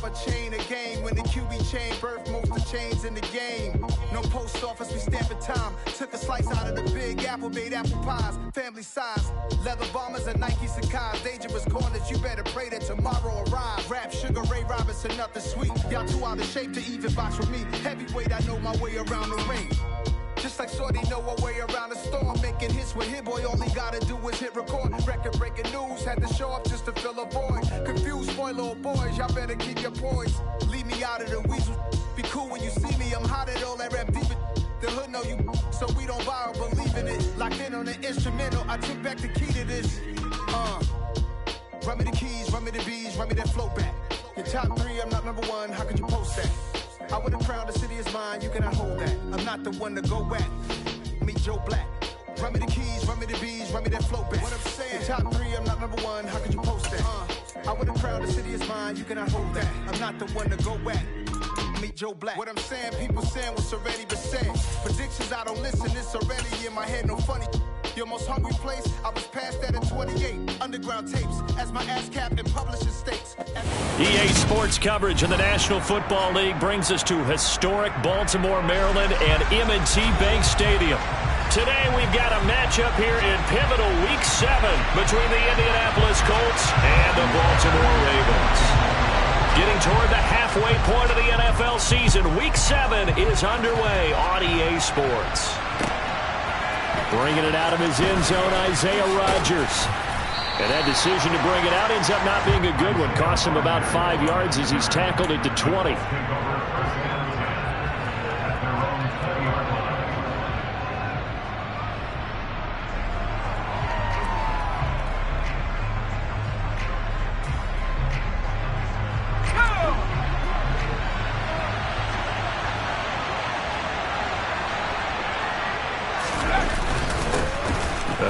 a chain, a game. When the QB chain birthed most of chains in the game. No post office, we stamping time. Took a slice out of the big apple, made apple pies. Family size, leather bombers and Nike Sacai's. Dangerous corners, you better pray that tomorrow arrives. Rap, Sugar Ray Robinson, nothing sweet. Y'all too out of shape to even box with me. Heavyweight, I know my way around the ring. Just like Shorty know her way around the storm. Making hits with Hit Boy, all he gotta do is hit record. Record-breaking news, had to show up just to fill a void. Confused, spoiled little boys, y'all better keep your poise. Leave me out of the weasel. Be cool when you see me, I'm hot at all that rap deep. The hood know you, so we don't borrow, believe in it. Locked in on the instrumental, I took back the key to this. Run me the keys, run me the bees, run me that flow back. Your top three, I'm not number one, how could you post that? I would have crowned the city is mine, you cannot hold that. I'm not the one to go back. Meet Joe Black. Run me the keys, run me the bees, run me that flow back. What I'm saying, your top three, I'm not number one, how could you post that? I would have crowned the city is mine, you cannot hold that. I'm not the one to go back. Meet Joe Black. What I'm saying, people saying what's already been said. Predictions, I don't listen, it's already in my head, no funny. Your most hungry place, I was past that at 28. Underground tapes, as my ass cap in publishing states. EA Sports coverage of the National Football League brings us to historic Baltimore, Maryland, and M&T Bank Stadium. Today we've got a matchup here in pivotal Week 7 between the Indianapolis Colts and the Baltimore Ravens. Getting toward the halfway point of the NFL season, Week 7 is underway on EA Sports. Bringing it out of his end zone, Isaiah Rodgers. And that decision to bring it out ends up not being a good one. Costs him about 5 yards as he's tackled it to 20.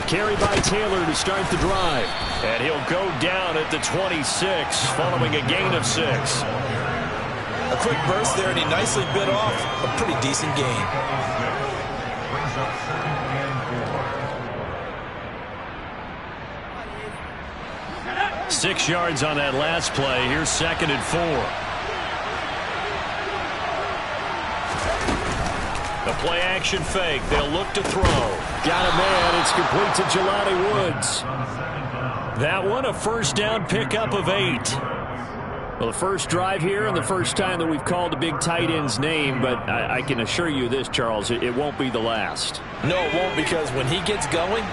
Carry by Taylor to start the drive. And he'll go down at the 26 following a gain of 6. A quick burst there, and he nicely bit off a pretty decent gain. Six yards on that last play. Here's 2nd and 4. The play action fake. They'll look to throw. Got a man. It's complete to Jelani Woods. That one a first down pickup of 8. Well, the first drive here and the first time that we've called a big tight end's name, but I can assure you this, Charles, it won't be the last. No, it won't, because when he gets going,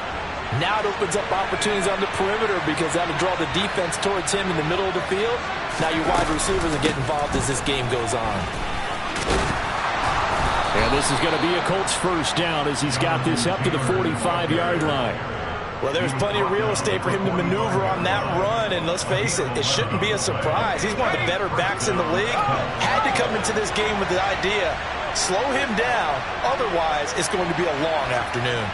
now it opens up opportunities on the perimeter because that'll draw the defense towards him in the middle of the field. Now your wide receivers will get involved as this game goes on. And this is going to be a Colts first down as he's got this up to the 45-yard line. Well, there's plenty of real estate for him to maneuver on that run, and let's face it, it shouldn't be a surprise. He's one of the better backs in the league. Had to come into this game with the idea, slow him down, otherwise it's going to be a long afternoon.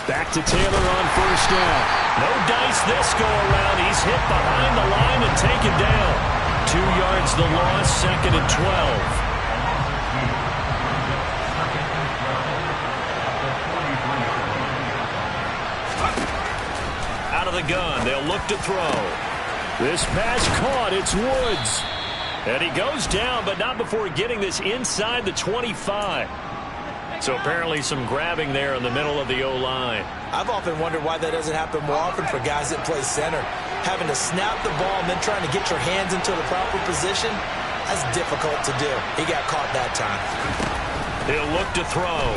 Back to Taylor on first down. No dice this go around. He's hit behind the line and taken down. 2 yards the loss, 2nd and 12. Out of the gun, they'll look to throw. This pass caught, it's Woods. And he goes down, but not before getting this inside the 25. So apparently some grabbing there in the middle of the O-line. I've often wondered why that doesn't happen more often for guys that play center. Having to snap the ball and then trying to get your hands into the proper position, that's difficult to do. He got caught that time. He'll look to throw.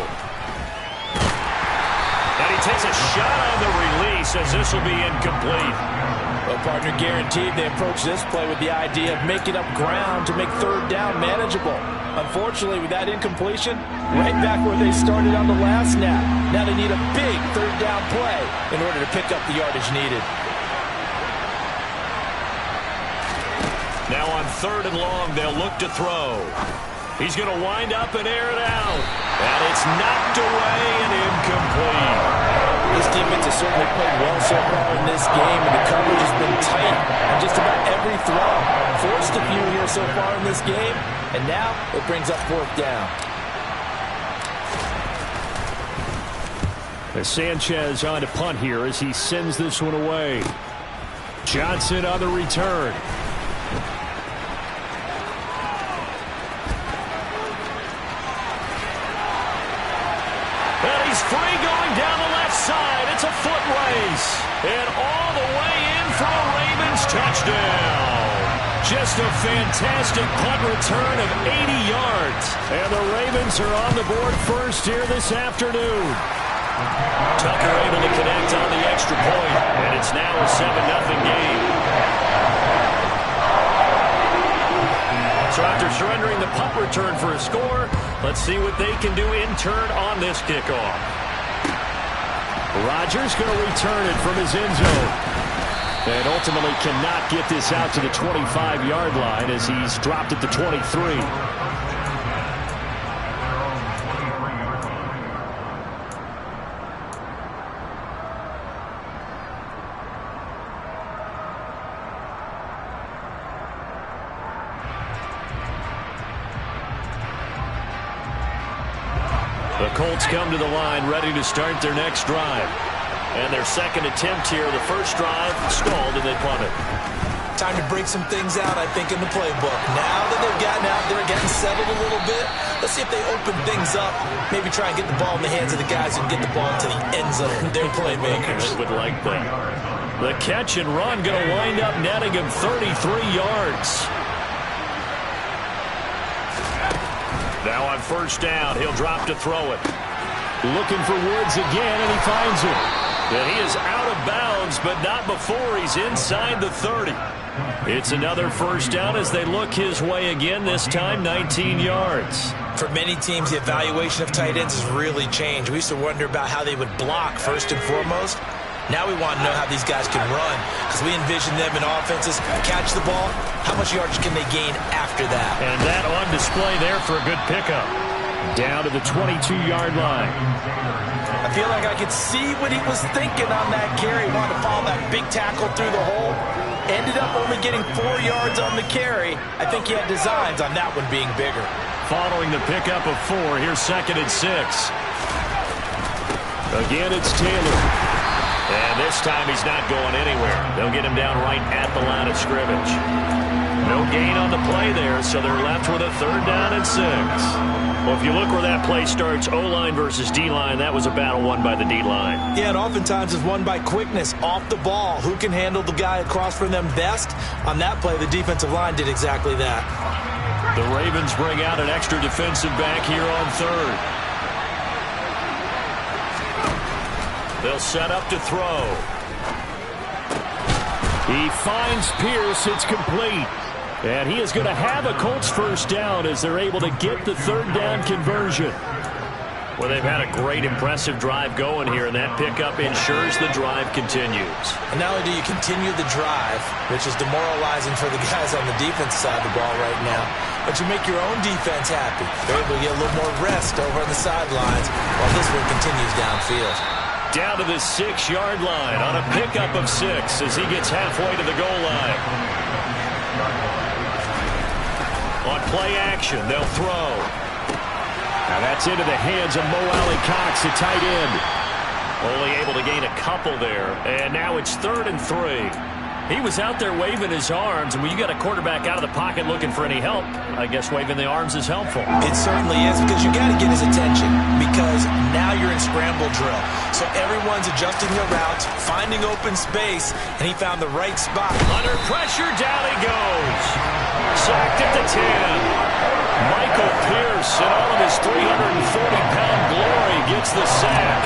And he takes a shot on the release as this will be incomplete. Well, partner, guaranteed they approach this play with the idea of making up ground to make third down manageable. Unfortunately, with that incompletion, right back where they started on the last snap. Now they need a big third down play in order to pick up the yardage needed. Now on 3rd and long, they'll look to throw. He's going to wind up and air it out. And it's knocked away and incomplete. This defense has certainly played well so far in this game, and the coverage has been tight on just about every throw. Forced a few here so far in this game, and now it brings up 4th down. Sanchez on to punt here as he sends this one away. Johnson on the return. is free going down the left side. It's a foot race. And all the way in for a Ravens touchdown. Just a fantastic punt return of 80 yards. And the Ravens are on the board first here this afternoon. Tucker able to connect on the extra point, and it's now a 7-0 game. So after surrendering the punt return for a score, let's see what they can do in turn on this kickoff. Rodgers going to return it from his end zone. And ultimately cannot get this out to the 25-yard line as he's dropped at the 23. The Colts come to the line ready to start their next drive. And their second attempt here, the first drive, stalled and they punted. Time to break some things out, I think, in the playbook. Now that they've gotten out there, getting settled a little bit, let's see if they open things up. Maybe try and get the ball in the hands of the guys who can get the ball to the end zone. They're playmakers. I would like that. The catch and run going to wind up netting him 33 yards. Now on first down, he'll drop to throw it. Looking for Woods again, and he finds it. And he is out of bounds, but not before he's inside the 30. It's another first down as they look his way again, this time 19 yards. For many teams, the evaluation of tight ends has really changed. We used to wonder about how they would block first and foremost. Now we want to know how these guys can run, because we envision them in offenses catch the ball. How much yardage can they gain after that? And that on display there for a good pickup. Down to the 22-yard line. I feel like I could see what he was thinking on that carry. Wanted to follow that big tackle through the hole. Ended up only getting 4 yards on the carry. I think he had designs on that one being bigger. Following the pickup of 4, here's 2nd and 6. Again, it's Taylor. And this time he's not going anywhere. They'll get him down right at the line of scrimmage. No gain on the play there, so they're left with a 3rd down and 6. Well, if you look where that play starts, O-line versus D-line, that was a battle won by the D-line. Yeah, and oftentimes it's won by quickness off the ball. Who can handle the guy across from them best? On that play, the defensive line did exactly that. The Ravens bring out an extra defensive back here on 3rd. They'll set up to throw. He finds Pierce. It's complete. And he is going to have a Colts first down as they're able to get the 3rd down conversion. Well, they've had a great, impressive drive going here, and that pickup ensures the drive continues. And not only do you continue the drive, which is demoralizing for the guys on the defense side of the ball right now, but you make your own defense happy. They're able to get a little more rest over on the sidelines while this one continues downfield. Down to the 6-yard line on a pickup of 6 as he gets halfway to the goal line. On play action, they'll throw. Now that's into the hands of Mo Alley-Cox, the tight end. Only able to gain a couple there. And now it's 3rd and 3. He was out there waving his arms, and when you got a quarterback out of the pocket looking for any help, I guess waving the arms is helpful. It certainly is, because you got to get his attention, because now you're in scramble drill. So everyone's adjusting their routes, finding open space, and he found the right spot. Under pressure, down he goes. Sacked at the 10. Michael Pierce, in all of his 340-pound glory, gets the sack.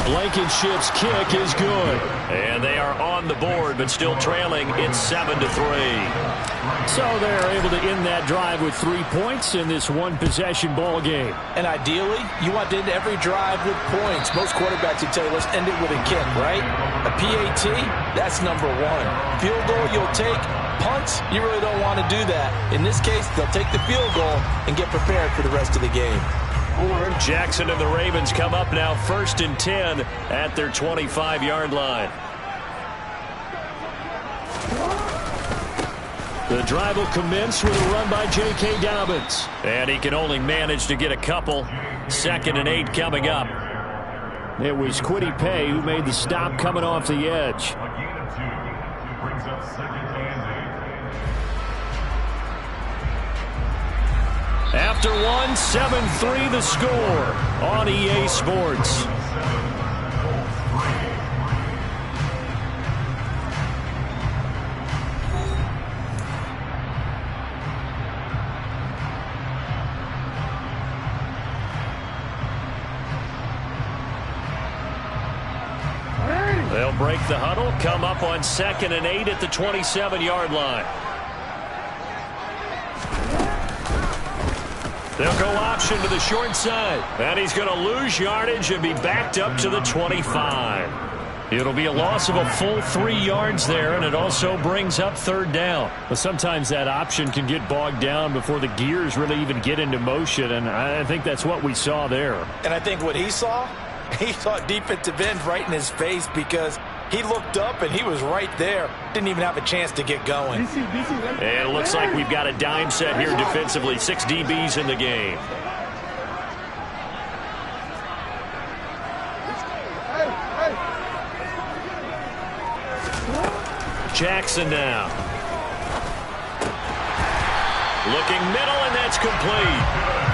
Blankenship's kick is good. And they are on the board, but still trailing. It's 7-3. So they're able to end that drive with 3 points in this one-possession ball game. And ideally, you want to end every drive with points. Most quarterbacks would tell you, let's end it with a kick, right? A PAT, that's number 1. Field goal, you'll take. Punts, you really don't want to do that. In this case, they'll take the field goal and get prepared for the rest of the game. Jackson and the Ravens come up now 1st and 10 at their 25-yard line. The drive will commence with a run by J.K. Dobbins. And he can only manage to get a couple. 2nd and 8 coming up. It was Kwity Paye who made the stop coming off the edge. After one, 7-3 the score on EA Sports. They'll break the huddle, come up on 2nd and 8 at the 27-yard line. They'll go option to the short side. And he's going to lose yardage and be backed up to the 25. It'll be a loss of a full 3 yards there, and it also brings up 3rd down. But sometimes that option can get bogged down before the gears really even get into motion, and I think that's what we saw there. And I think what he saw defensive end right in his face, because he looked up and he was right there. Didn't even have a chance to get going. And it looks like we've got a dime set here defensively. 6 DBs in the game. Jackson now. Looking middle, and that's complete.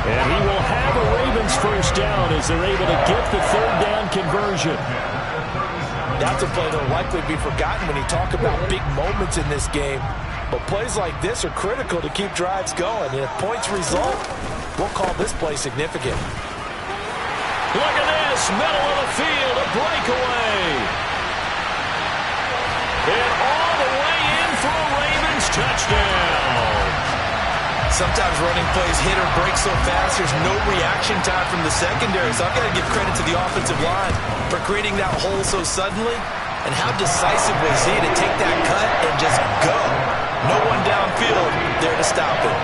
And he will have a Ravens first down as they're able to get the 3rd down conversion. That's a play that will likely be forgotten when you talk about big moments in this game. But plays like this are critical to keep drives going. And if points result, we'll call this play significant. Look at this, middle of the field, a breakaway. And all the way in for a Ravens touchdown. Sometimes running plays hit or break so fast, there's no reaction time from the secondary. So I've got to give credit to the offensive line for creating that hole so suddenly. And how decisive was he to take that cut and just go. No one downfield there to stop it.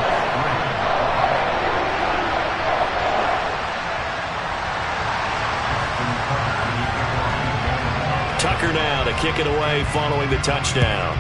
Tucker now to kick it away following the touchdown.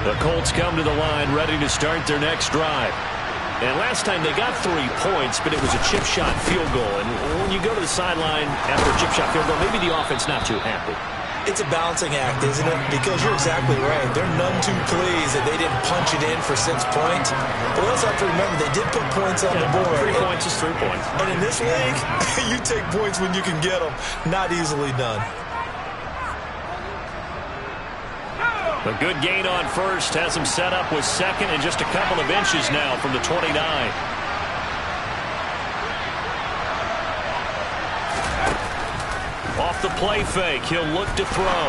The Colts come to the line ready to start their next drive. And last time they got 3 points, but it was a chip shot field goal. And when you go to the sideline after a chip shot field goal, maybe the offense not too happy. It's a balancing act, isn't it? Because you're exactly right. They're none too pleased that they didn't punch it in for 6 points. But we also have to remember they did put points on the board. 3 points is 3 points. And in this league, you take points when you can get them. Not easily done. A good gain on first has him set up with 2nd and just a couple of inches now from the 29. Off the play fake, he'll look to throw.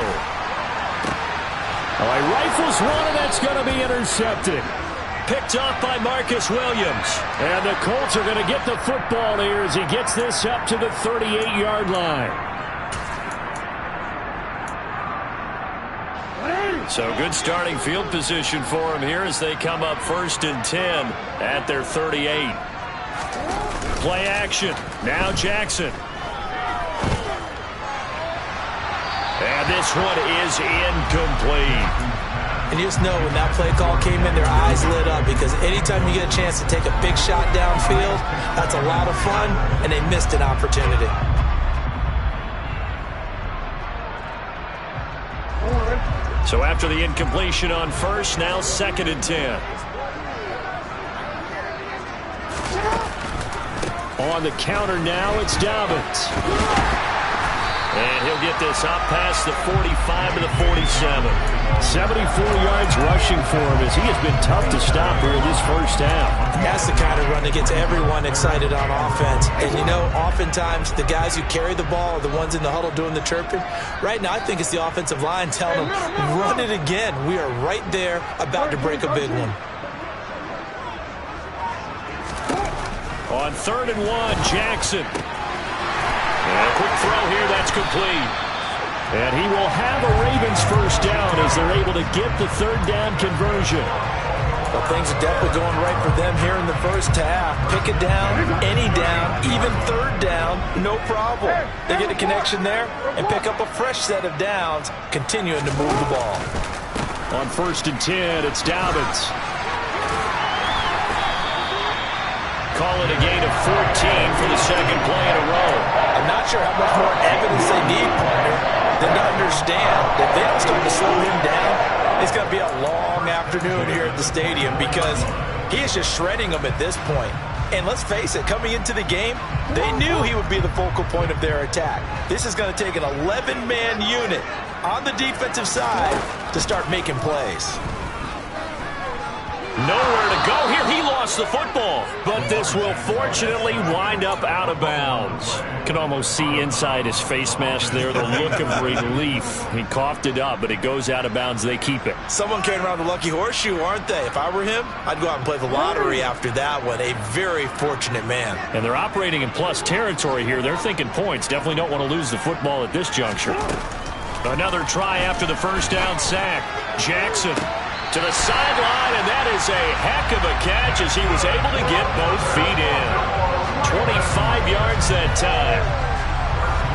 He rifles one, and that's going to be intercepted. Picked off by Marcus Williams. And the Colts are going to get the football here as he gets this up to the 38-yard line. So good starting field position for him here as they come up 1st and 10 at their 38. Play action. Now Jackson. And this one is incomplete. And you just know when that play call came in, their eyes lit up, because anytime you get a chance to take a big shot downfield, that's a lot of fun, and they missed an opportunity. So after the incompletion on first, now 2nd and 10. On the counter now, it's Dobbins. And he'll get this up past the 45 to the 47. 74 yards rushing for him as he has been tough to stop here this first half. That's the kind of run that gets everyone excited on offense. And you know, oftentimes the guys who carry the ball are the ones in the huddle doing the chirping. Right now, I think it's the offensive line telling them, run it again. We are right there about to break a big one. On 3rd and 1, Jackson. And a quick throw here, that's complete. And he will have a Ravens first down as they're able to get the 3rd down conversion. Well, things are definitely going right for them here in the first half. Pick it down, any down, even 3rd down, no problem. They get a connection there and pick up a fresh set of downs, continuing to move the ball. On 1st and 10, it's Dobbins. and a gain of 14 for the second play in a row. I'm not sure how much more evidence they need, partner, than to understand that they don't start to slow him down. It's going to be a long afternoon here at the stadium because he is just shredding them at this point. And let's face it, coming into the game, they knew he would be the focal point of their attack. This is going to take an 11-man unit on the defensive side to start making plays. Nowhere to go here. He lost the football, but this will fortunately wind up out of bounds. Can almost see inside his face mask there the look of relief. He coughed it up, but it goes out of bounds. They keep it. Someone came around the lucky horseshoe, aren't they? If I were him, I'd go out and play the lottery after that one. A very fortunate man. And they're operating in plus territory here. They're thinking points. Definitely don't want to lose the football at this juncture. Another try after the first down sack. Jackson to the sideline, and that is a heck of a catch as he was able to get both feet in. 25 yards that time.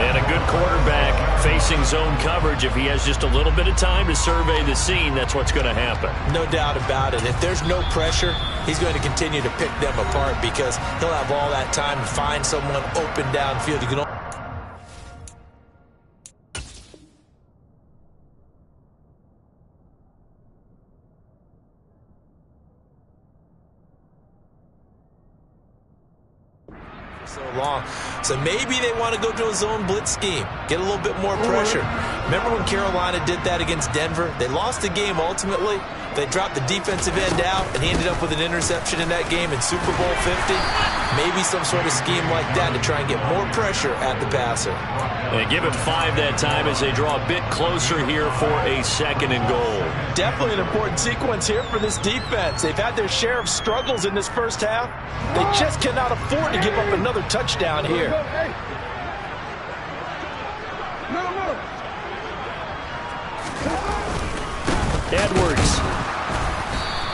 And a good quarterback facing zone coverage. If he has just a little bit of time to survey the scene, that's what's going to happen. No doubt about it. If there's no pressure, he's going to continue to pick them apart because he'll have all that time to find someone open downfield. You can so long. So maybe they want to go to a zone blitz scheme, get a little bit more pressure. Remember when Carolina did that against Denver? They lost the game ultimately. They dropped the defensive end out, and he ended up with an interception in that game in Super Bowl 50. Maybe some sort of scheme like that to try and get more pressure at the passer. They give him 5 that time as they draw a bit closer here for a second and goal. Definitely an important sequence here for this defense. They've had their share of struggles in this first half. They just cannot afford to give up another touchdown here. Edwards.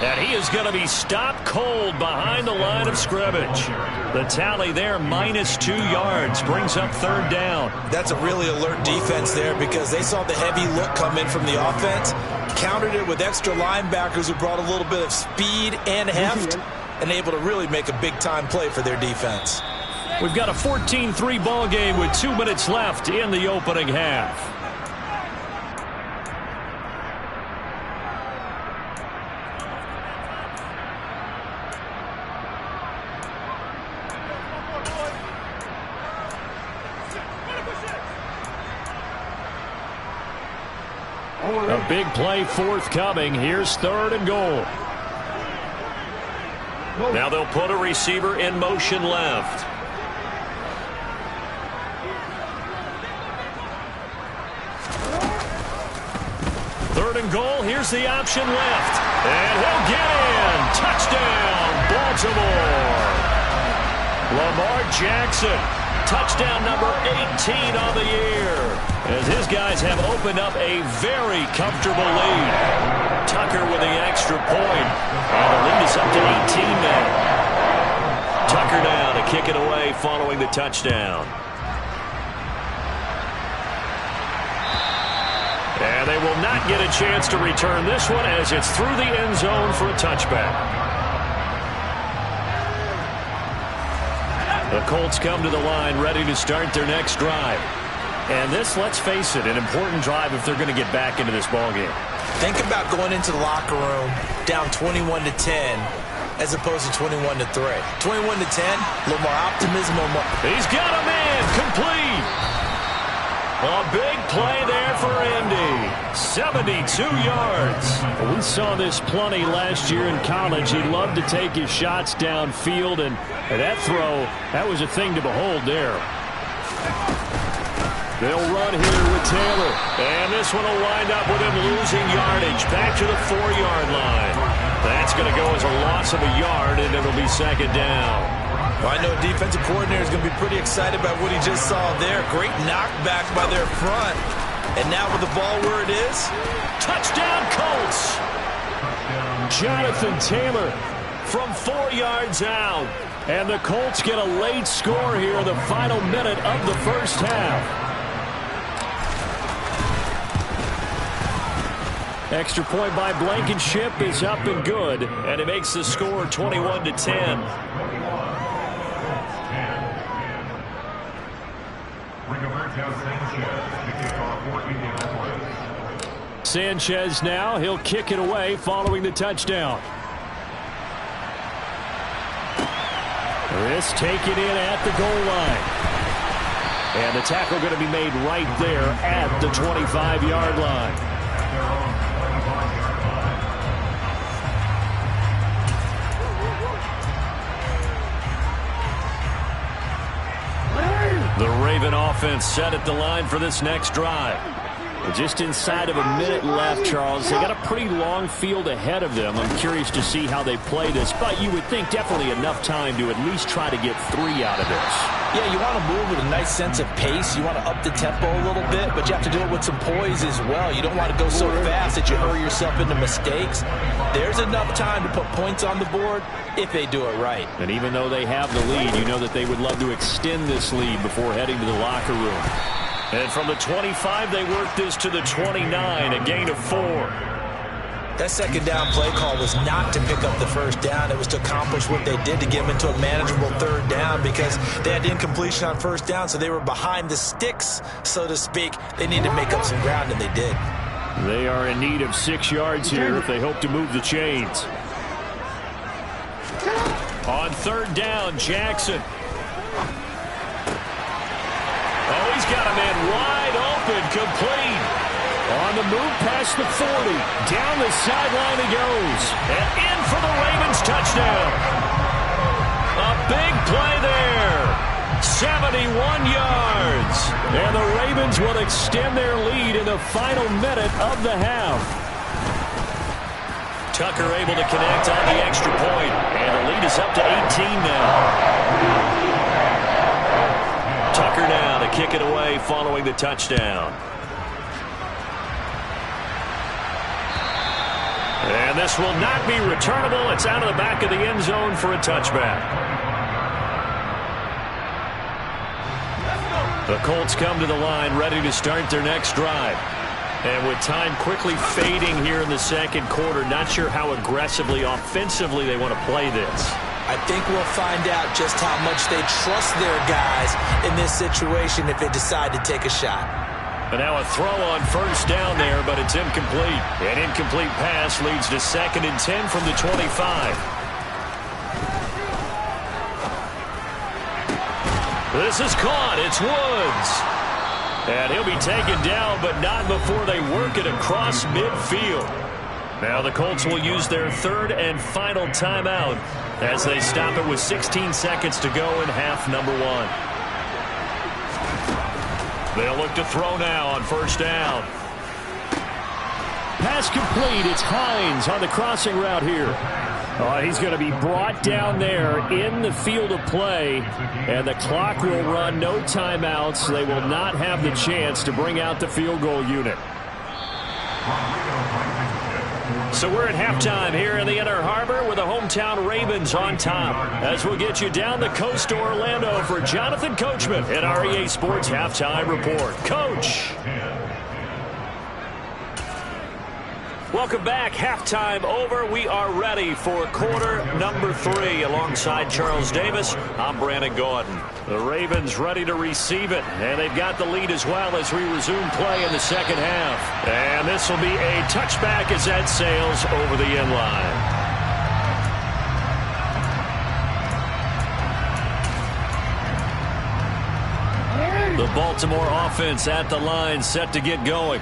And he is going to be stopped cold behind the line of scrimmage. The tally there, -2 yards, brings up third down. That's a really alert defense there because they saw the heavy look come in from the offense, countered it with extra linebackers who brought a little bit of speed and heft, and able to really make a big-time play for their defense. We've got a 14-3 ball game with 2 minutes left in the opening half. A big play forthcoming. Here's third and goal. Now they'll put a receiver in motion left. Third and goal. Here's the option left. And he'll get in. Touchdown, Baltimore. Lamar Jackson. Touchdown number 18 on the year. As his guys have opened up a very comfortable lead. Tucker with the extra point. And the lead is up to 18 now. Tucker down to kick it away following the touchdown. And they will not get a chance to return this one as it's through the end zone for a touchback. The Colts come to the line ready to start their next drive. And this, let's face it, an important drive if they're going to get back into this ballgame. Think about going into the locker room down 21-10 as opposed to 21-3. 21-10, a little more optimism. He's got a man complete. A big play there for Indy. 72 yards. We saw this plenty last year in college. He loved to take his shots downfield, and that throw, that was a thing to behold there. They'll run here with Taylor. And this one will wind up with him losing yardage. Back to the 4-yard line. That's going to go as a loss of a yard, and it'll be second down. Well, I know a defensive coordinator is going to be pretty excited about what he just saw there. Great knockback by their front. And now with the ball where it is. Touchdown, Colts. Jonathan Taylor from 4 yards out. And the Colts get a late score here in the final minute of the first half. Extra point by Blankenship is up and good. And it makes the score 21-10. Sanchez now, he'll kick it away following the touchdown. This taken in at the goal line. And the tackle going to be made right there at the 25-yard line. The Raven offense set at the line for this next drive. Just inside of a minute left, Charles. They got a pretty long field ahead of them. I'm curious to see how they play this, but you would think definitely enough time to at least try to get 3 out of this. Yeah, you want to move with a nice sense of pace. You want to up the tempo a little bit, but you have to do it with some poise as well. You don't want to go so fast that you hurry yourself into mistakes. There's enough time to put points on the board if they do it right. And even though they have the lead, you know that they would love to extend this lead before heading to the locker room. And from the 25, they work this to the 29, a gain of 4. That second down play call was not to pick up the first down. It was to accomplish what they did to get them into a manageable third down because they had incompletion on first down, so they were behind the sticks, so to speak. They needed to make up some ground, and they did. They are in need of 6 yards here if they hope to move the chains. On third down, Jackson. Oh, he's got a man wide open, complete. On the move past the 40. Down the sideline he goes. And in for the Ravens touchdown. A big play there. 71 yards. And the Ravens will extend their lead in the final minute of the half. Tucker able to connect on the extra point. And the lead is up to 18 now. Tucker now to kick it away following the touchdown. And this will not be returnable. It's out of the back of the end zone for a touchback. The Colts come to the line ready to start their next drive. And with time quickly fading here in the second quarter, not sure how aggressively, offensively they want to play this. I think we'll find out just how much they trust their guys in this situation if they decide to take a shot. And now a throw on first down there, but it's incomplete. An incomplete pass leads to 2nd and 10 from the 25. This is caught. It's Woods. And he'll be taken down, but not before they work it across midfield. Now the Colts will use their third and final timeout as they stop it with 16 seconds to go in half number 1. They'll look to throw now on first down. Pass complete. It's Hines on the crossing route here. He's going to be brought down there in the field of play, and the clock will run. No timeouts. They will not have the chance to bring out the field goal unit. So we're at halftime here in the Inner Harbor with the hometown Ravens on top. As we'll get you down the coast to Orlando for Jonathan Coachman at our EA Sports Halftime Report. Coach. Welcome back. Halftime over. We are ready for quarter number 3. Alongside Charles Davis, I'm Brandon Gordon. The Ravens ready to receive it, and they've got the lead as well as we resume play in the second half. And this will be a touchback as that sails over the end line. The Baltimore offense at the line, set to get going.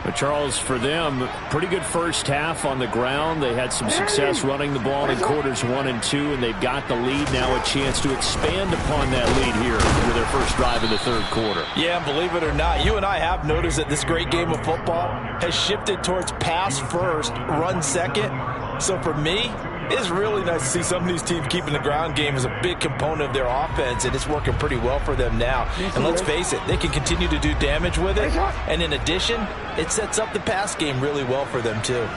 But Charles, for them, pretty good first half on the ground. They had some success running the ball in quarters 1 and 2, and they've got the lead now, a chance to expand upon that lead here with their first drive in the third quarter. Yeah, believe it or not, you and I have noticed that this great game of football has shifted towards pass first, run second. So for me, it's really nice to see some of these teams keeping the ground game as a big component of their offense, and it's working pretty well for them now. And let's face it, they can continue to do damage with it. And in addition, it sets up the pass game really well for them, too.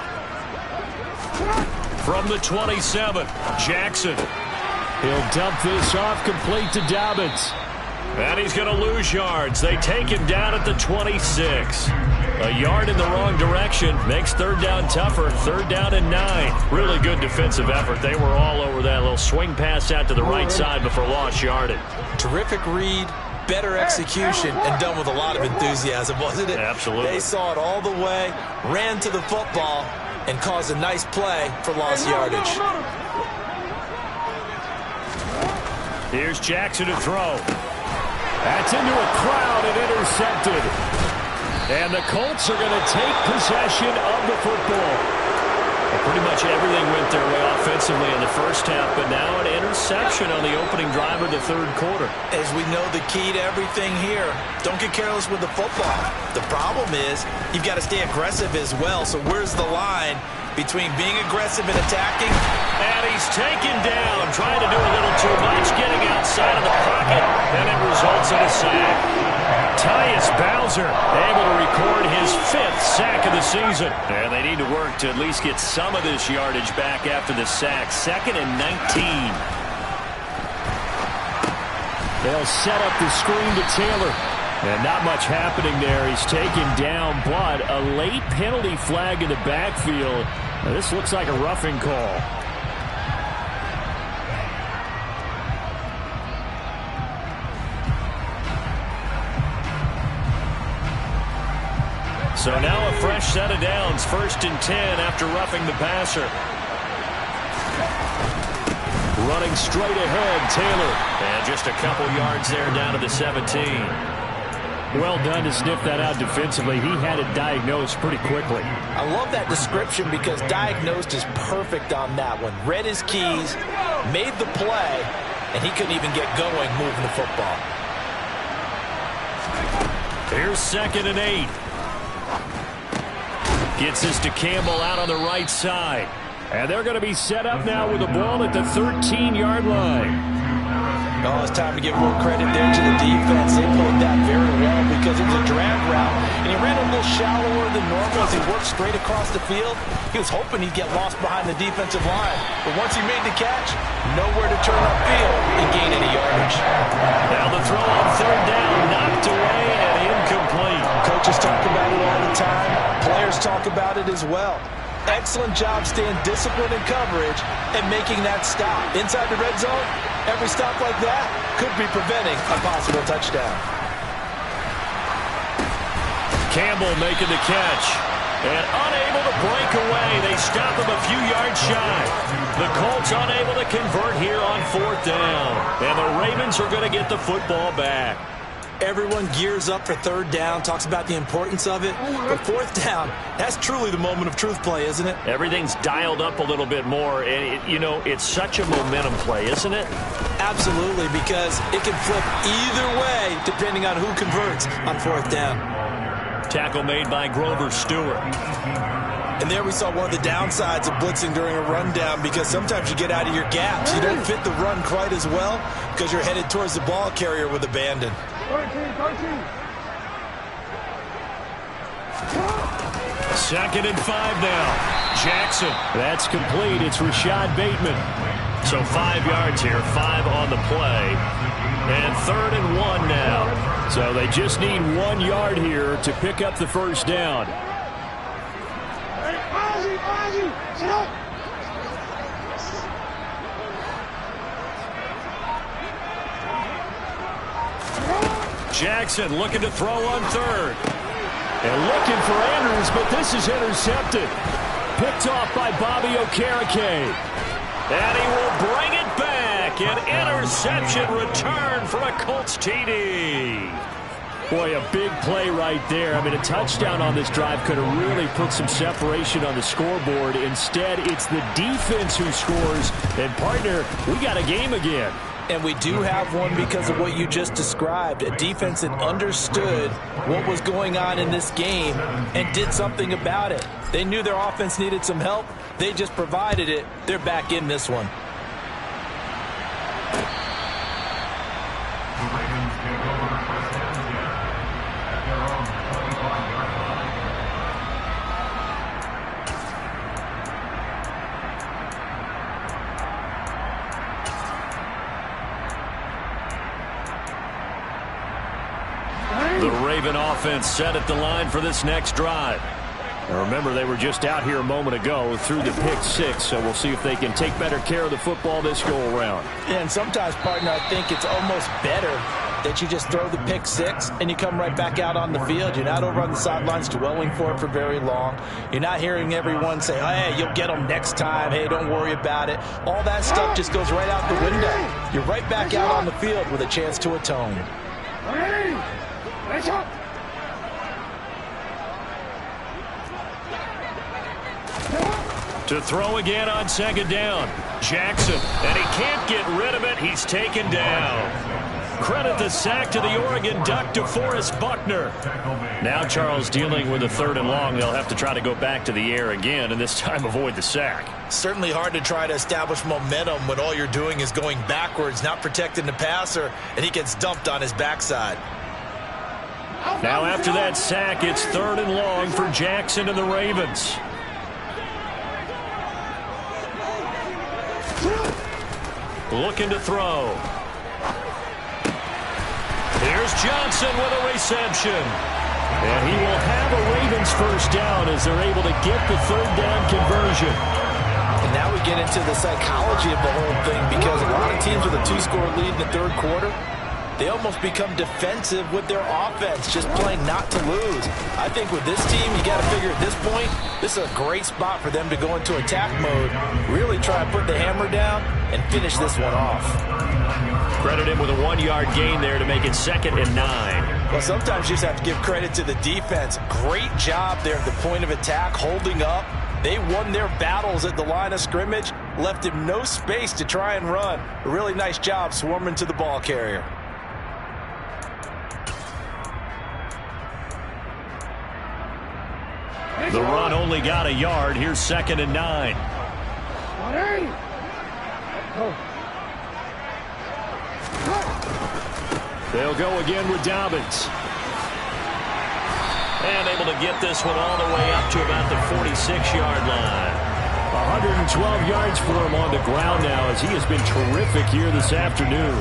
From the 27, Jackson. He'll dump this off complete to Dobbins. And he's going to lose yards. They take him down at the 26. A yard in the wrong direction makes third down tougher. Third down and 9. Really good defensive effort. They were all over that little swing pass out to the right side before lost yardage. Terrific read, better execution, and done with a lot of enthusiasm, wasn't it? Absolutely. They saw it all the way, ran to the football, and caused a nice play for lost yardage. Here's Jackson to throw. That's into a crowd and intercepted. And the Colts are going to take possession of the football. Well, pretty much everything went their way offensively in the first half, but now an interception on the opening drive of the third quarter. As we know, the key to everything here, don't get careless with the football. The problem is you've got to stay aggressive as well. So where's the line between being aggressive and attacking? And he's taken down, trying to do a little too much, getting outside of the pocket, and it results in a sack. Tyus Bowser able to record his 5th sack of the season. And they need to work to at least get some of this yardage back after the sack. 2nd and 19. They'll set up the screen to Taylor. And not much happening there. He's taken down, but a late penalty flag in the backfield. Now, this looks like a roughing call. So now a fresh set of downs. 1st and 10 after roughing the passer. Running straight ahead, Taylor. And just a couple yards there down to the 17. Well done to sniff that out defensively. He had it diagnosed pretty quickly. I love that description because diagnosed is perfect on that one. Read his keys, made the play, and he couldn't even get going moving the football. Here's 2nd and 8. Gets this to Campbell out on the right side. And they're going to be set up now with the ball at the 13-yard line. Oh, it's time to give a little credit there to the defense. They played that very well because it was a drag route, and he ran a little shallower than normal as he worked straight across the field. He was hoping he'd get lost behind the defensive line, but once he made the catch, nowhere to turn upfield and gain any yardage. Now the throw on 3rd down, knocked away and incomplete. Coaches talk about it all the time. Players talk about it as well. Excellent job staying disciplined in coverage and making that stop. Inside the red zone, every stop like that could be preventing a possible touchdown. Campbell making the catch. And unable to break away. They stop him a few yards shy. The Colts unable to convert here on 4th down. And the Ravens are going to get the football back. Everyone gears up for 3rd down, talks about the importance of it. But 4th down, that's truly the moment of truth play, isn't it? Everything's dialed up a little bit more. And, it's such a momentum play, isn't it? Absolutely, because it can flip either way depending on who converts on 4th down. Tackle made by Grover Stewart. And there we saw one of the downsides of blitzing during a rundown because sometimes you get out of your gaps. You don't fit the run quite as well because you're headed towards the ball carrier with abandon. 2nd and 5 now. Jackson. That's complete. It's Rashad Bateman. So 5 yards here, 5 on the play. And 3rd and 1 now. So they just need 1 yard here to pick up the 1st down. Jackson looking to throw on 3rd. And looking for Andrews, but this is intercepted. Picked off by Bobby Okereke. And he will bring it back. An interception return for a Colts TD. Boy, a big play right there. I mean, a touchdown on this drive could have really put some separation on the scoreboard. Instead, it's the defense who scores. And, partner, we got a game again. And we do have one because of what you just described. A defense that understood what was going on in this game and did something about it. They knew their offense needed some help. They just provided it. They're back in this one. The Raven offense set at the line for this next drive. Now remember, they were just out here a moment ago through the pick 6, so we'll see if they can take better care of the football this go-around. Yeah, and sometimes, partner, I think it's almost better that you just throw the pick 6 and you come right back out on the field. You're not over on the sidelines dwelling for it for very long. You're not hearing everyone say, hey, you'll get them next time. Hey, don't worry about it. All that stuff just goes right out the window. You're right back out on the field with a chance to atone. To throw again on second down. Jackson, and he can't get rid of it. He's taken down. Credit the sack to the Oregon Duck, DeForest Buckner. Now Charles dealing with a 3rd and long. They'll have to try to go back to the air again, and this time avoid the sack. Certainly hard to try to establish momentum when all you're doing is going backwards, not protecting the passer, and he gets dumped on his backside. Now after that sack, it's 3rd and long for Jackson and the Ravens. Looking to throw. Here's Johnson with a reception. And he will have a Ravens first down as they're able to get the 3rd down conversion. And now we get into the psychology of the whole thing, because a lot of teams with a 2-score lead in the 3rd quarter, they almost become defensive with their offense, just playing not to lose. I think with this team, you got to figure at this point, this is a great spot for them to go into attack mode, really try to put the hammer down and finish this one off. Credit him with a 1-yard gain there to make it 2nd and 9. Well, sometimes you just have to give credit to the defense. Great job there at the point of attack, holding up. They won their battles at the line of scrimmage, left him no space to try and run. A really nice job swarming to the ball carrier. The run only got a yard. Here's 2nd and 9. They'll go again with Dobbins. And able to get this one all the way up to about the 46-yard line. 112 yards for him on the ground now, as he has been terrific here this afternoon.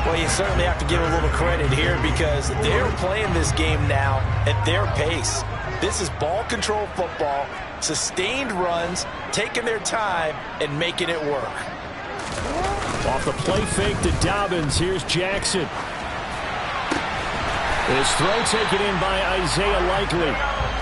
Well, you certainly have to give a little credit here, because they're playing this game now at their pace. This is ball control football, sustained runs, taking their time and making it work. Off the play fake to Dobbins, here's Jackson. His throw taken in by Isaiah Likely.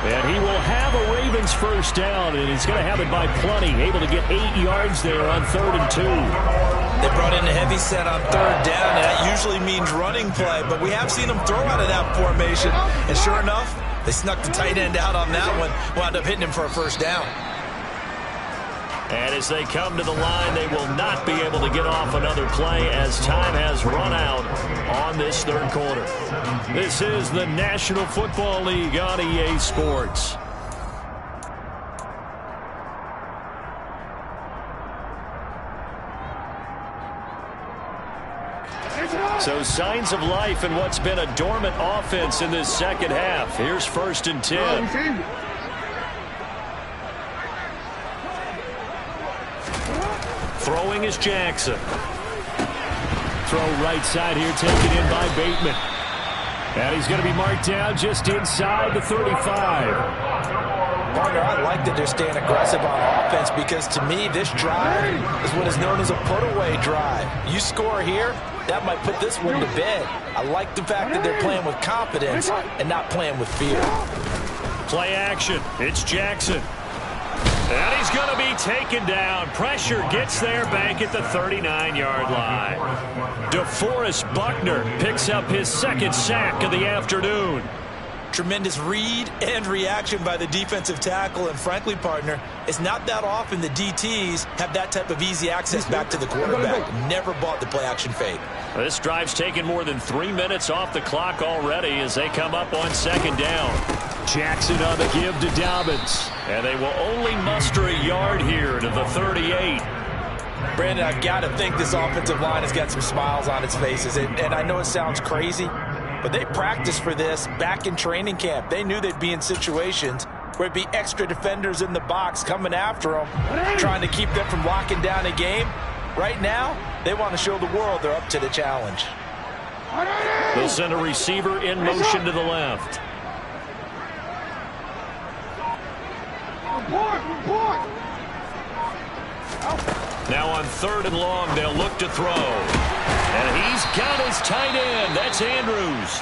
And he will have a Ravens first down, and he's going to have it by plenty. Able to get 8 yards there on 3rd and 2. They brought in a heavy set on 3rd down, and that usually means running play. But we have seen them throw out of that formation. And sure enough, they snuck the tight end out on that one. Wound up hitting him for a first down. And as they come to the line, they will not be able to get off another play as time has run out on this 3rd quarter. This is the National Football League on EA Sports. So signs of life in what's been a dormant offense in this second half. Here's 1st and 10. Throwing is Jackson. Throw right side here, taken in by Bateman. And he's going to be marked down just inside the 35. Partner, I like that they're staying aggressive on offense, because to me, this drive is what is known as a put-away drive. You score here, that might put this one to bed. I like the fact that they're playing with confidence and not playing with fear. Play action. It's Jackson. And he's going to be taken down. Pressure gets there back at the 39-yard line. DeForest Buckner picks up his 2nd sack of the afternoon. Tremendous read and reaction by the defensive tackle. And frankly, partner, it's not that often the DTs have that type of easy access back to the quarterback. Never bought the play action fake. This drive's taken more than 3 minutes off the clock already as they come up on 2nd down. Jackson on the give to Dobbins. And they will only muster a yard here to the 38. Brandon, I've got to think this offensive line has got some smiles on its faces. And I know it sounds crazy, but they practiced for this back in training camp. They knew they'd be in situations where it'd be extra defenders in the box coming after them, trying to keep them from locking down a game. Right now, they want to show the world they're up to the challenge. They'll send a receiver in motion to the left. Now on 3rd and long, they'll look to throw. And he's got his tight end. That's Andrews.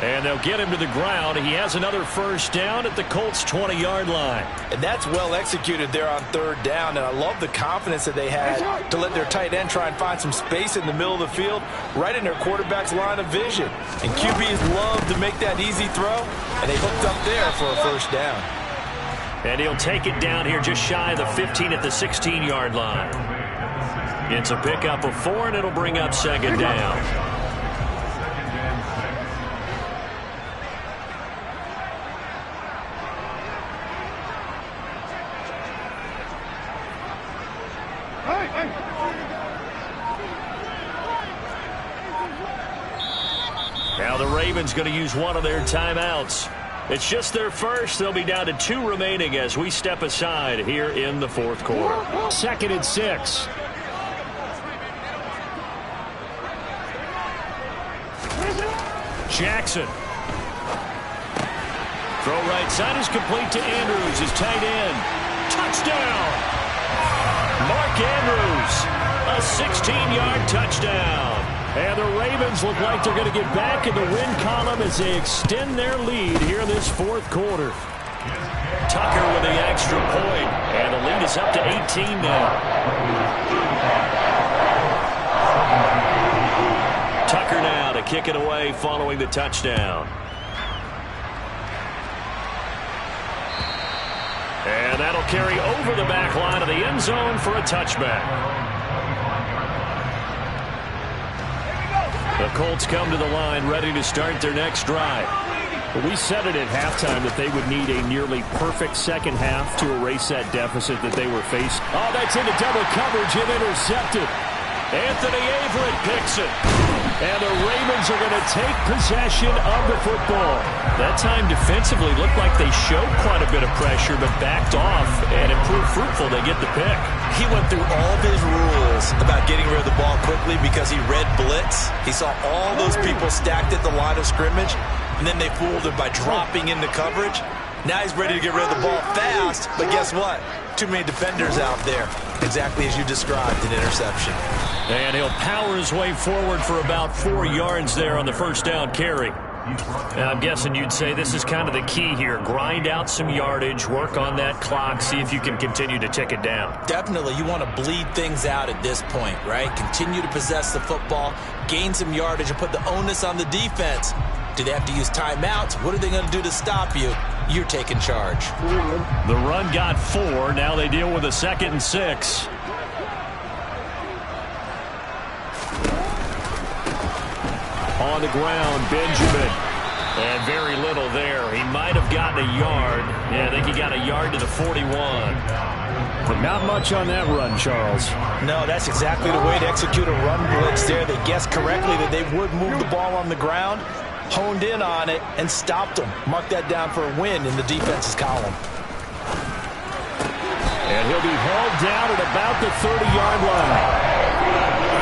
And they'll get him to the ground. He has another first down at the Colts' 20-yard line. And that's well executed there on 3rd down. And I love the confidence that they had to let their tight end try and find some space in the middle of the field, right in their quarterback's line of vision. And QBs love to make that easy throw, and they hooked up there for a first down. And he'll take it down here just shy of the 15 at the 16-yard line. It's a pickup of 4, and it'll bring up 2nd down. Now the Ravens going to use one of their timeouts. It's just their first. They'll be down to 2 remaining as we step aside here in the 4th quarter. 2nd and 6. Jackson. Throw right side is complete to Andrews, his tight end. Touchdown! Mark Andrews, a 16-yard touchdown. And the Ravens look like they're going to get back in the win column as they extend their lead here in this 4th quarter. Tucker with the extra point, and the lead is up to 18 now. Tucker now to kick it away following the touchdown. And that'll carry over the back line of the end zone for a touchback. The Colts come to the line ready to start their next drive. We said it at halftime that they would need a nearly perfect second half to erase that deficit that they were facing. Oh, that's into double coverage and intercepted. Anthony Averett picks it. And the Ravens are going to take possession of the football. That time defensively looked like they showed quite a bit of pressure but backed off, and it proved fruitful. They get the pick. He went through all of his rules about getting rid of the ball quickly because he read blitz. He saw all those people stacked at the line of scrimmage, and then they fooled him by dropping into coverage. Now he's ready to get rid of the ball fast, but guess what? Too many defenders out there. Exactly as you described, an interception. And he'll power his way forward for about 4 yards there on the first down carry. And I'm guessing you'd say this is kind of the key here. Grind out some yardage, work on that clock, see if you can continue to tick it down. Definitely. You want to bleed things out at this point, right? Continue to possess the football, gain some yardage, and put the onus on the defense. Do they have to use timeouts? What are they going to do to stop you? You're taking charge. The run got 4. Now they deal with a 2nd and 6. On the ground, Benjamin. And very little there. He might have gotten a yard. Yeah, I think he got a yard to the 41. But not much on that run, Charles. No, that's exactly the way to execute a run blitz there. They guessed correctly that they would move the ball on the ground, honed in on it, and stopped them. Mark that down for a win in the defense's column. And he'll be held down at about the 30-yard line.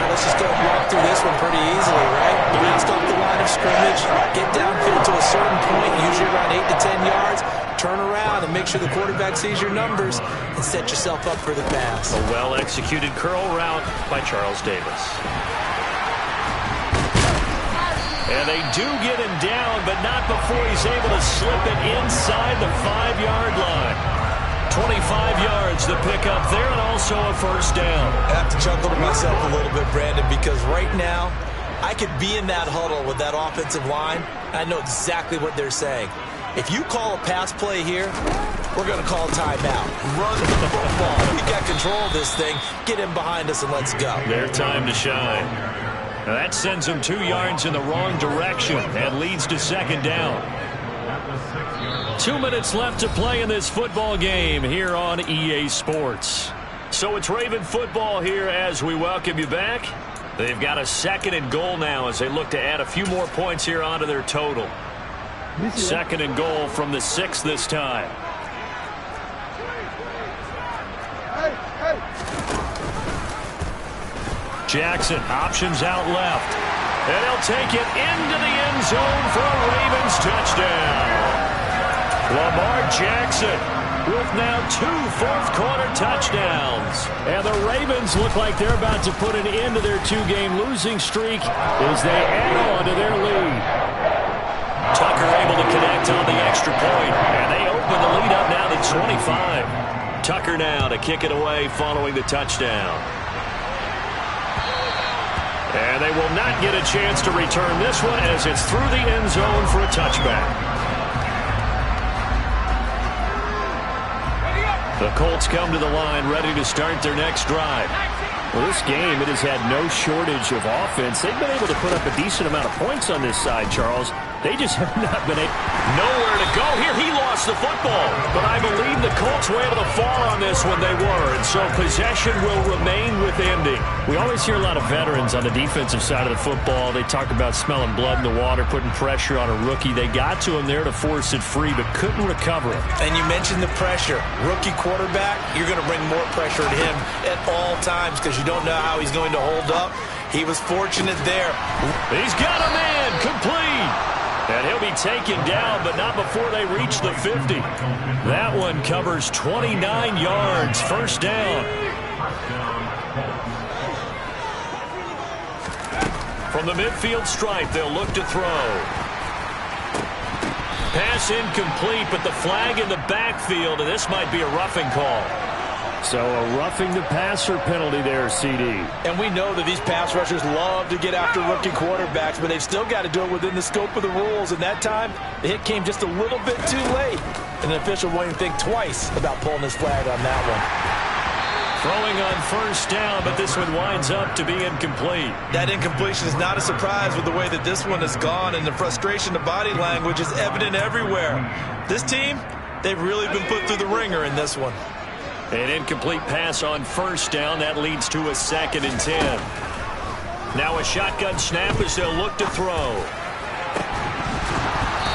Let's just go and walk through this one pretty easily, right? Blast off the line of scrimmage, get downfield to a certain point, usually around 8 to 10 yards, turn around and make sure the quarterback sees your numbers and set yourself up for the pass. A well-executed curl route by Charles Davis. And they do get him down, but not before he's able to slip it inside the 5-yard line. 25 yards to pick up there, and also a first down. I have to chuckle to myself a little bit, Brandon, because right now I could be in that huddle with that offensive line. I know exactly what they're saying. If you call a pass play here, we're going to call a timeout. Run the football. We got control of this thing. Get in behind us and let's go. Their time to shine. Now that sends them 2 yards in the wrong direction and leads to second down. 2 minutes left to play in this football game here on EA Sports. So it's Raven football here as we welcome you back. They've got a 2nd and goal now as they look to add a few more points here onto their total. 2nd and goal from the 6 this time. Jackson options out left. And he'll take it into the end zone for a Ravens touchdown. Lamar Jackson with now 2 fourth-quarter touchdowns. And the Ravens look like they're about to put an end to their 2-game losing streak as they add on to their lead. Tucker able to connect on the extra point, and they open the lead up now to 25. Tucker now to kick it away following the touchdown. And they will not get a chance to return this one as it's through the end zone for a touchback. The Colts come to the line ready to start their next drive. Well, this game, it has had no shortage of offense. They've been able to put up a decent amount of points on this side, Charles. They just have not been able. Nowhere to go here. He lost the football. But I believe the Colts were able to fall on this when they were. And so possession will remain with Indy. We always hear a lot of veterans on the defensive side of the football. They talk about smelling blood in the water, putting pressure on a rookie. They got to him there to force it free, but couldn't recover it. And you mentioned the pressure. Rookie quarterback, you're going to bring more pressure to him at all times because you don't know how he's going to hold up. He was fortunate there. He's got a man complete. And he'll be taken down, but not before they reach the 50. That one covers 29 yards. First down. From the midfield stripe, they'll look to throw. Pass incomplete, but the flag in the backfield, and this might be a roughing call. So a roughing the passer penalty there, CD. And we know that these pass rushers love to get after rookie quarterbacks, but they've still got to do it within the scope of the rules. And that time, the hit came just a little bit too late. And the official won't even think twice about pulling his flag on that one. Throwing on first down, but this one winds up to be incomplete. That incompletion is not a surprise with the way that this one has gone, and the frustration of body language is evident everywhere. This team, they've really been put through the ringer in this one. An incomplete pass on first down. That leads to a 2nd and 10. Now a shotgun snap as they'll look to throw.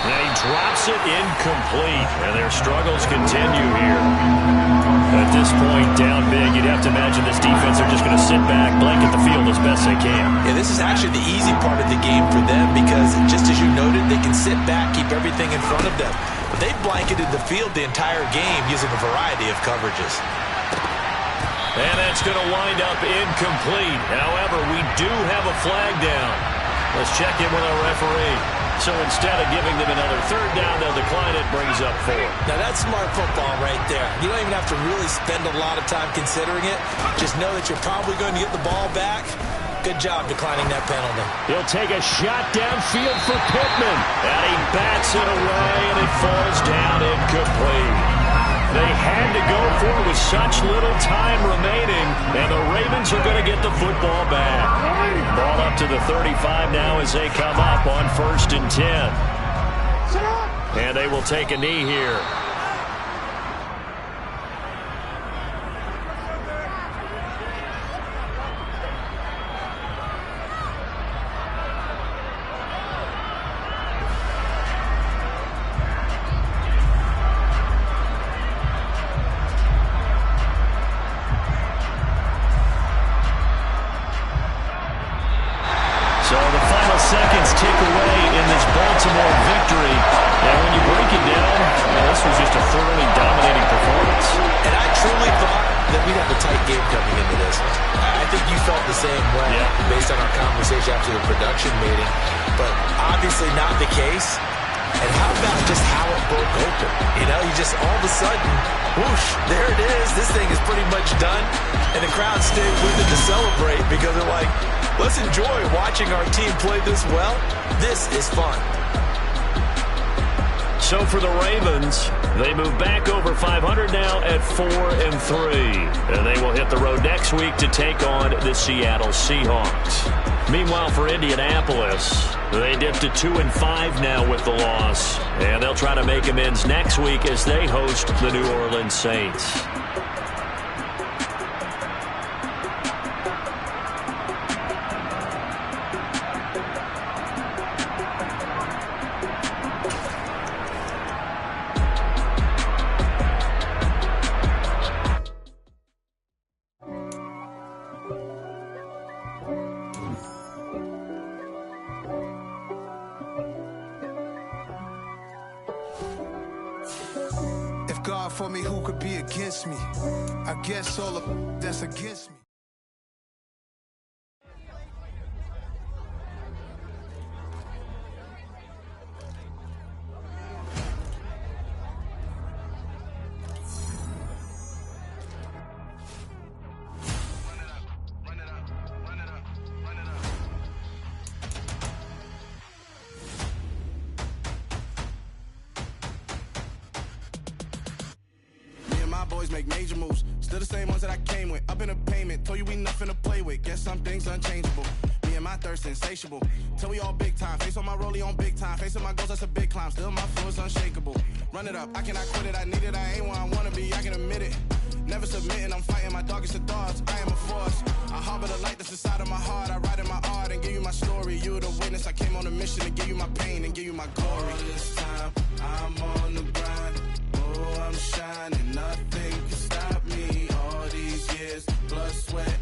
And he drops it incomplete. And their struggles continue here. At this point, down big, you'd have to imagine this defense are just going to sit back, blanket the field as best they can. Yeah, this is actually the easy part of the game for them because, just as you noted, they can sit back, keep everything in front of them. But they've blanketed the field the entire game using a variety of coverages. And that's going to wind up incomplete. However, we do have a flag down. Let's check in with our referee. So instead of giving them another 3rd down, they'll decline it, brings up 4. Now that's smart football right there. You don't even have to really spend a lot of time considering it. Just know that you're probably going to get the ball back. Good job declining that penalty. He'll take a shot downfield for Pittman. And he bats it away, and it falls down incomplete. They had to go for it with such little time remaining, and the Ravens are going to get the football back. Ball up to the 35 now as they come up on 1st and 10. And they will take a knee here. So the final seconds tick away in this Baltimore victory. And when you break it down, this was just a thoroughly dominating performance. And I truly thought that we'd have a tight game coming into this. I think you felt the same way based on our conversation after the production meeting. But obviously not the case. And how about just how it broke open? You know, you just all of a sudden, whoosh, there it is. This thing is pretty much done. And the crowd stayed with it to celebrate because they're like, let's enjoy watching our team play this well. This is fun. So for the Ravens, they move back over 500 now at 4-3. And they will hit the road next week to take on the Seattle Seahawks. Meanwhile, for Indianapolis, they dipped to 2-5 now with the loss. And they'll try to make amends next week as they host the New Orleans Saints. God for me, who could be against me? I guess all of that's against me. Boys make major moves, still the same ones that I came with. Up in a payment, told you we nothing to play with. Guess some things unchangeable. Me and my thirst insatiable. Till we all big time. Face on my rollie on big time. Facing my goals, that's a big climb. Still my flow is unshakable. Run it up, I cannot quit it. I need it, I ain't where I wanna be. I can admit it. Never submitting, I'm fighting my darkest of thoughts. I am a force. I harbor the light that's inside of my heart. I write in my art and give you my story. You the witness. I came on a mission to give you my pain and give you my glory. All this time, I'm on the grind. Oh, I'm shining, nothing can stop me. All these years, blood, sweat,